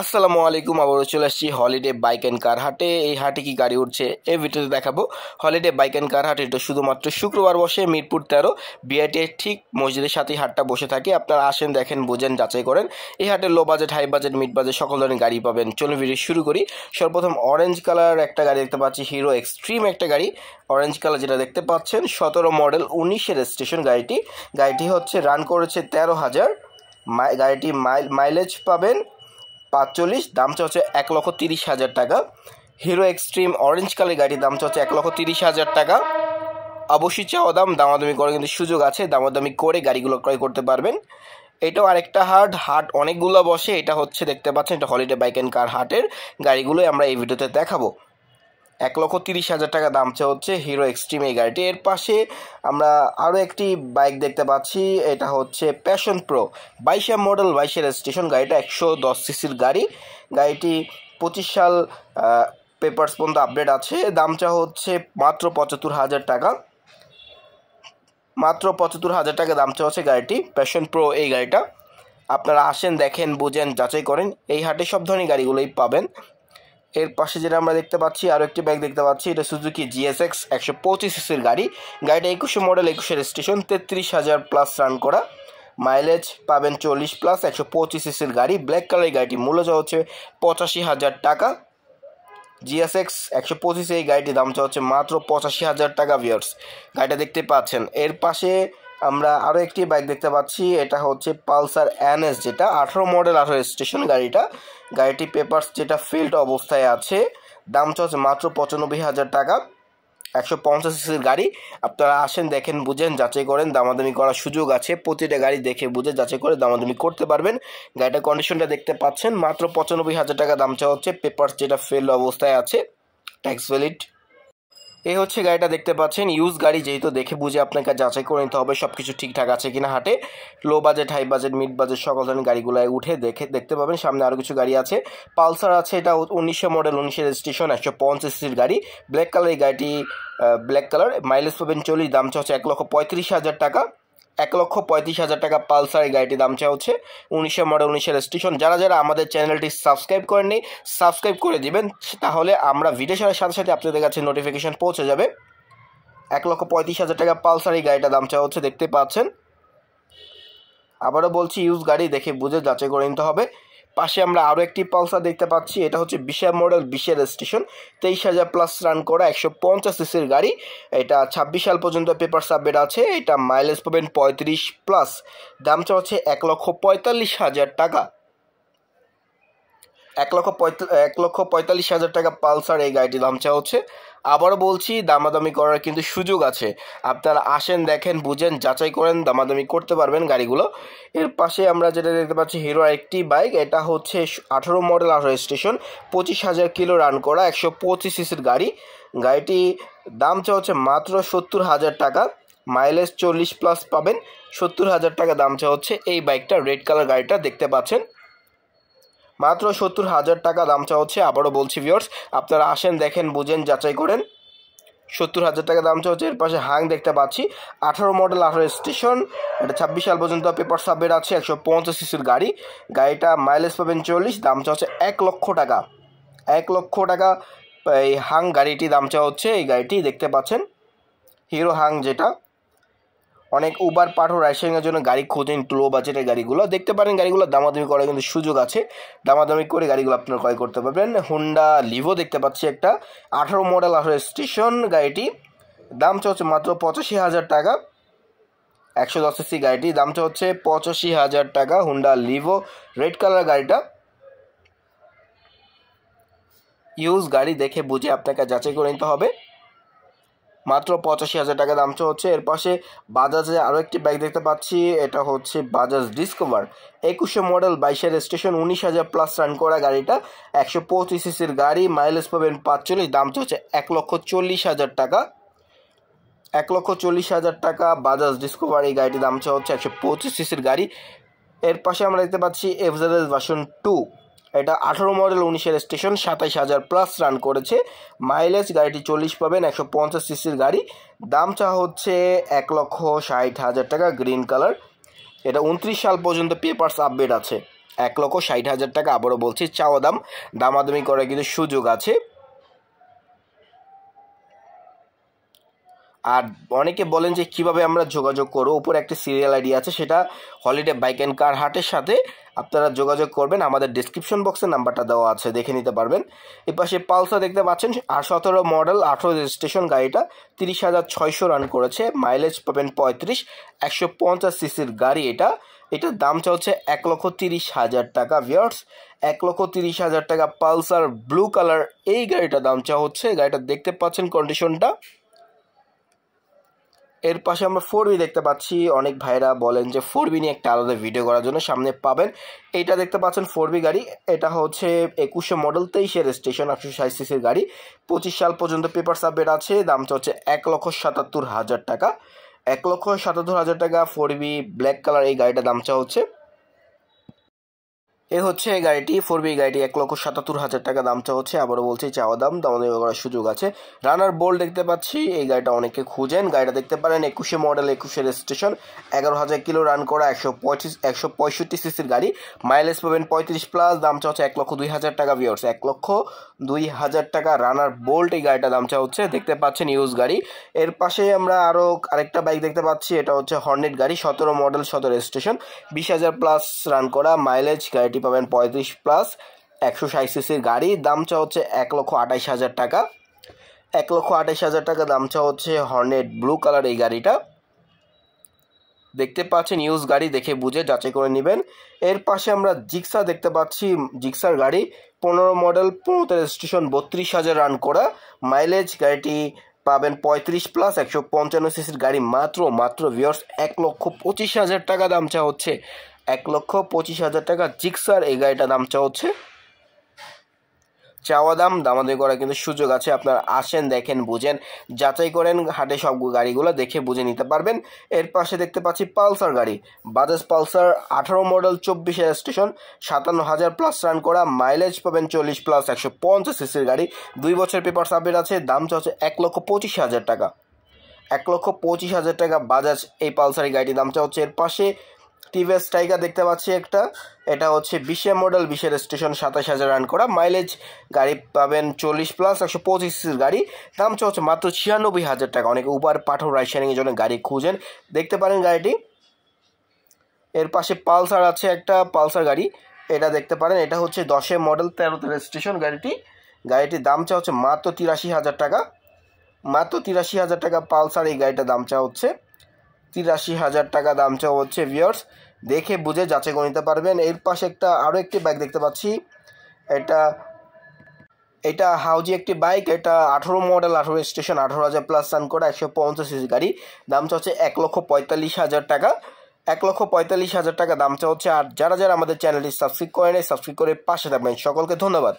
আসসালামু আলাইকুম। আবারও চলে আসছি হলিডে বাইক অ্যান্ড কার হাটে। এই হাটে কি গাড়ি উঠছে এই ভিডিওতে দেখাবো। হলিডে বাইক অ্যান্ড কার হাট এটা শুধুমাত্র শুক্রবার বসে, মিরপুর 13 বিআইটি ঠিক মসজিদের সাথেই হাটটা বসে থাকে। আপনারা আসেন, দেখেন, বুঝেন, যাচাই করেন। এই হাটে low budget, high budget, mid budget সকল ধরনের গাড়ি পাবেন। চলুন ভিডিও শুরু করি। সর্বপ্রথম অরেঞ্জ কালার একটা গাড়ি দেখতে পাচ্ছি, হিরো এক্সট্রিম একটা গাড়ি। অরেঞ্জ কালার যেটা দেখতে পাচ্ছেন 17 মডেল 19-এর রেজিস্ট্রেশন গাড়িটি হচ্ছে রান করেছে 13,000। গাড়িটি মাইলেজ পাবেন 45, দাম হচ্ছে 1,30,000 টাকা। হিরো এক্সট্রিম অরেঞ্জ কালার গাড়ির দাম হচ্ছে 1,30,000 টাকা। অবশ্যই চাওয়া দামাদামি করে কিন্তু সুযোগ আছে, দামাদামি করে গাড়িগুলো ক্রয় করতে পারবেন। এটাও আরেকটা হাট অনেকগুলো বসে। এটা হচ্ছে দেখতে পাচ্ছেন, এটা হলিডে বাইক অ্যান্ড কার হাটের গাড়িগুলোই আমরা এই ভিডিওতে দেখাবো। 1,30,000 টাকা দাম হচ্ছে হিরো এক্সট্রিম এই গাড়িটি। এর পাশে আমরা আরও একটি বাইক দেখতে পাচ্ছি, এটা হচ্ছে প্যাশন প্রো 22 মডেল 22-এর রেজিস্ট্রেশন। গাড়িটা 110 সিসির গাড়িটি 25 সাল পেপারস পর্যন্ত আপডেট আছে। দামটা হচ্ছে মাত্র 75,000 টাকা। মাত্র 75,000 টাকা দাম হচ্ছে গাড়িটি, প্যাশন প্রো এই গাড়িটা। আপনারা আসেন, দেখেন, বুঝেন, যাচাই করেন। এই হাটে সব ধরনের গাড়িগুলোই পাবেন। এর পাশে যেটা আমরা দেখতে পাচ্ছি, আরও একটি বাইক দেখতে পাচ্ছি, এটা সুজুকি জিএসএক্স 125 সিসির গাড়িটা 21 মডেল 21-এর রেজিস্ট্রেশন, 33,000 প্লাস রান করা। মাইলেজ পাবেন 40 প্লাস, 125 সিসির গাড়ি। ব্ল্যাক কালারের গাড়িটি মূল্য হচ্ছে 85,000 টাকা। জিএসএক্স 125 এই গাড়িটির দামটা হচ্ছে মাত্র 85,000 টাকা। ভিউয়ার্স, গাড়িটা দেখতে পাচ্ছেন। এর পাশে আমরা আরও একটি বাইক দেখতে পাচ্ছি, এটা হচ্ছে পালসার এনএস, যেটা 18 মডেল 18 রেজিস্ট্রেশন গাড়িটি পেপারস যেটা ফিল্ড অবস্থায় আছে। দামটা হচ্ছে মাত্র 95,000 টাকা। 150 সিসির গাড়ি। আপনারা আসেন, দেখেন, বুঝেন, যাচাই করেন, দামাদামি করার সুযোগ আছে। প্রতিটা গাড়ি দেখে বুঝে যাচাই করে দামাদামি করতে পারবেন। গাড়িটার কন্ডিশনটা দেখতে পাচ্ছেন, মাত্র 95,000 টাকা দাম হচ্ছে। পেপারস যেটা ফেল অবস্থায় আছে, ট্যাক্স ভ্যালিড। এই হচ্ছে গাড়িটা দেখতে পাচ্ছেন, ইউজ গাড়ি, যেহেতু দেখে বুঝে আপনাকে যাচাই করে নিতে হবে সব কিছু ঠিকঠাক আছে কিনা হাটে। Low budget, high budget, mid budget সকল ধরনের গাড়িগুলো উঠে দেখতে পাবেন। সামনে আরও কিছু গাড়ি আছে। পালসার আছে, এটা 1900 মডেল 19-এর রেজিস্ট্রেশন, 150 সিসির গাড়ি। ব্ল্যাক কালার এই গাড়িটি, ব্ল্যাক কালার, মাইলেজ পাবেন 40, দাম হচ্ছে 1,35,000 টাকা। 1,35,000 টাকা পালসার এই গাড়িটির দাম হচ্ছে। 1900 মডেল 19-এর রেজিস্ট্রেশন। যারা আমাদের চ্যানেলটি সাবস্ক্রাইব করেননি, সাবস্ক্রাইব করে দিবেন, তাহলে আমরা ভিডিও ছাড়ার সাথে সাথে আপনাদের কাছে নোটিফিকেশন পৌঁছে যাবে। 1,35,000 টাকা পালসার এই গাড়িটার দাম হচ্ছে, দেখতে পাচ্ছেন। আবারও বলছি, ইউজ গাড়ি দেখে বুঝে যাচাই করে নিতে হবে। পাশে আমরা আরও একটি পালসার দেখতে পাচ্ছি, এটা হচ্ছে 20 মডেল 20-এর রেজিস্ট্রেশন, 23,000 প্লাস রান করা, 150 সিসির গাড়ি। এটা 26 সাল পর্যন্ত পেপার সাবমিট আছে। এটা মাইলেজ পাবেন 35 প্লাস। দামটা হচ্ছে 1,45,000 টাকা। 1,45,000 টাকা পালসার এই গাড়িটির দাম হচ্ছে। আবারও বলছি, দামাদামি করার কিন্তু সুযোগ আছে। আপনারা আসেন, দেখেন, বুঝেন, যাচাই করেন, দামাদামি করতে পারবেন গাড়িগুলো। এর পাশে আমরা যেটা দেখতে পাচ্ছি, হিরো একটি বাইক, এটা হচ্ছে 18 মডেল 18 রেজিস্ট্রেশন, 25,000 কিলো রান করা, 125 সিসির গাড়িটি দাম হচ্ছে মাত্র 70,000 টাকা। মাইলেজ 40 প্লাস পাবেন। 70,000 টাকা দাম হচ্ছে এই বাইকটা। রেড কালার গাড়িটা দেখতে পাচ্ছেন, মাত্র 70,000 টাকা দাম হচ্ছে। আবারও বলছি ভিউয়ার্স, আপনারা আসেন, দেখেন, বুঝেন, যাচাই করেন। 70,000 টাকা দাম হচ্ছে। এর পাশে হাং দেখতে পাচ্ছি, 18 মডেল 18 রেজিস্ট্রেশন, এটা 26 সাল পর্যন্ত পেপার সাবমিট আছে, 150 সিসির গাড়িটা মাইলেজ পাবেন 40, দাম হচ্ছে 1 লক্ষ টাকা। 1 লক্ষ টাকা এই হাং গাড়িটি দাম হচ্ছে। এই গাড়িটি দেখতে পাচ্ছেন, হিরো হাং, যেটা অনেক উবার পাঠক রাইডিংয়ের জন্য গাড়ি খোঁজেন, লো বাজেটের গাড়িগুলো দেখতে পারেন। গাড়িগুলো দামাদামি করার কিন্তু সুযোগ আছে, দামাদামি করে গাড়িগুলো আপনারা ক্রয় করতে পারবেন। হুন্ডা লিভো দেখতে পাচ্ছি, একটা 18 মডেল 18 রেজিস্ট্রেশন, গাড়িটি দাম হচ্ছে মাত্র 85,000 টাকা। 110 সিসি গাড়িটি দাম হচ্ছে 85,000 টাকা। হুন্ডা লিভো রেড কালার গাড়িটা। ইউজ গাড়ি দেখে বুঝে আপনাকে যাচাই করে নিতে হবে। মাত্র 85,000 টাকা দাম হচ্ছে। এর পাশে বাজাজে আরও একটি বাইক দেখতে পাচ্ছি, এটা হচ্ছে বাজাজ ডিসকভার 21 মডেল 22-এর রেজিস্ট্রেশন, 19,000 প্লাস রান করা গাড়িটা, 125 সিসির গাড়ি। মাইলেজ পাবেন 45, দাম হচ্ছে 1,40,000 টাকা। 1,40,000 টাকা বাজাজ ডিসকভার এই গাড়িটির দাম হচ্ছে। 125 সিসির গাড়ি। এর পাশে আমরা দেখতে পাচ্ছি এফজেড ভার্সন 2, এটা 18 মডেল 19-এর রেজিস্ট্রেশন, 27,000 প্লাস রান করেছে। মাইলেজ গাড়িটি 40 পাবেন, 150 সিসির গাড়ি। দাম হচ্ছে 1,60,000 টাকা। গ্রিন কালার, এটা 29 সাল পর্যন্ত পেপারস আপডেট আছে। 1,60,000 টাকা। আবারও বলছি চাওয়া দাম, দামাদামি করার কিন্তু সুযোগ আছে। আর অনেকে বলেন যে কিভাবে আমরা যোগাযোগ করব, উপরে একটা সিরিয়াল আইডি আছে, সেটা হলিডে বাইক অ্যান্ড কার হাটের সাথে আপনারা যোগাযোগ করবেন। আমাদের ডিসক্রিপশন বক্সে নাম্বারটা দেওয়া আছে, দেখে নিতে পারবেন। এর পাশে পালসার দেখতে পাচ্ছেন 17 মডেল, 18 রেজিস্ট্রেশন গাড়িটা, 30,600 রান করেছে, মাইলেজ পাবেন 35, 150 সিসির গাড়ি এটা। এটার দাম হচ্ছে 1,30,000 টাকা ভিউয়ার্স, 1,30,000 টাকা পালসার ব্লু কালার এই গাড়িটার দাম হচ্ছে। গাড়িটা দেখতে পাচ্ছেন কন্ডিশনটা। এর পাশে আমরা 4B দেখতে পাচ্ছি। অনেক ভাইরা বলেন যে 4B নিয়ে একটা আলাদা ভিডিও করার জন্য, সামনে পাবেন। এইটা দেখতে পাচ্ছেন 4B গাড়ি, এটা হচ্ছে 21 মডেল, 23 রেজিস্ট্রেশন, 860 সিসির গাড়ি, 25 সাল পর্যন্ত পেপার সাবমিট আছে। দাম হচ্ছে 1,77,000 টাকা, 1,77,000 টাকা 4B ব্ল্যাক কালার এই গাড়িটার দাম হচ্ছে। এ হচ্ছে এই গাড়িটি 4B গাড়িটি 1,77,000 টাকা দাম হচ্ছে। আবারও বলছি চাওয়া দাম, দামাদামি করার সুযোগ আছে। রানার বোল্ট দেখতে পাচ্ছি, এই গাড়িটা অনেকে খুঁজেন। গাড়িটা দেখতে পারেন 21 মডেল, 21 রেজিস্ট্রেশন, 11,000 কিলো রান করা, 165 সিসির গাড়ি, মাইলেজ পাবেন 35 প্লাস, দাম হচ্ছে 1,02,000 টাকা ভিউয়ার্স, 1,02,000 টাকা রানার বোল্ট এই গাড়িটার দাম হচ্ছে। দেখতে পাচ্ছেন ইউজ গাড়ি। এর পাশে আমরা আরও আরেকটা বাইক দেখতে পাচ্ছি, এটা হচ্ছে হর্নেট গাড়ি, 17 মডেল, 17 রেজিস্ট্রেশন, 20,000 প্লাস রান করা, মাইলেজ গাড়িটি পাবেন 35 প্লাস, 160 সিসির গাড়ি, দাম হচ্ছে 1,28,000 টাকা, 1,28,000 টাকা দাম হচ্ছে হর্নেট ব্লু কালার এই গাড়িটা। দেখতে পাচ্ছেন ইউজ গাড়ি, দেখে বুঝে যাচাই করে নেবেন। এর পাশে আমরা জিক্সার দেখতে পাচ্ছি, জিক্সার গাড়ি 15 মডেল, 15 রেজিস্ট্রেশন, 32,000 রান করা, মাইলেজ গাড়িটি পাবেন 35 প্লাস, 155 সিসির গাড়ি, মাত্র ভিউয়ার্স 1,25,000 টাকা দাম হচ্ছে, 1,25,000 টাকা জিক্সার এই গাড়িটা দাম হচ্ছে। চাওয়া দাম, দামাদামি করার কিন্তু সুযোগ আছে। আপনারা আসেন, দেখেন, বুঝেন, যাচাই করেন, হাটে সব গাড়িগুলো দেখে বুঝে নিতে পারবেন। এর পাশে দেখতে পাচ্ছি পালসার গাড়ি, Bajaj Pulsar 18 model, 24 registration, 57,000 plus run করা, মাইলেজ পাবেন 40 প্লাস, 150 সিসির গাড়ি, 2 বছর পেপার সাবমিট আছে। দাম হচ্ছে 1,25,000 টাকা, 1,25,000 টাকা বাজাজ এই পালসার গাড়িটির দাম হচ্ছে। এর পাশে টিভিএস টাইগার দেখতে পাচ্ছি একটা, এটা হচ্ছে 20 মডেল, 20 রেজিস্ট্রেশন, 27,000 রান করা, মাইলেজ গাড়ি পাবেন 40 প্লাস, 125 সিসির গাড়ি, দাম হচ্ছে মাত্র 96,000 টাকা। অনেকে উবার পাঠাও রাইড শেয়ারিংয়ের জন্য গাড়ি খুঁজেন, দেখতে পারেন গাড়িটি। এর পাশে পালসার আছে একটা, পালসার গাড়ি এটা দেখতে পারেন, এটা হচ্ছে 10 মডেল, 13 রেজিস্ট্রেশন গাড়িটির দাম হচ্ছে মাত্র 83,000 টাকা, মাত্র 83,000 টাকা পালসার এই গাড়িটার দাম হচ্ছে, 83,000 টাকা দাম হচ্ছে ভিউয়ার্স, দেখে বুঝে যাচাই করে নিতে পারবেন। এর পাশে আরও একটি বাইক দেখতে পাচ্ছি, এটা হাউজি একটি বাইক, এটা 18 মডেল, 18 রেজিস্ট্রেশন, 18,000 প্লাস রান করা, 150 সিসি গাড়ি, দাম হচ্ছে 1,45,000 টাকা, 1,45,000 টাকা দাম হচ্ছে। আর যারা আমাদের চ্যানেলটি সাবস্ক্রাইব করে নেয়, সাবস্ক্রাইব করে পাশে থাকবেন। সকলকে ধন্যবাদ।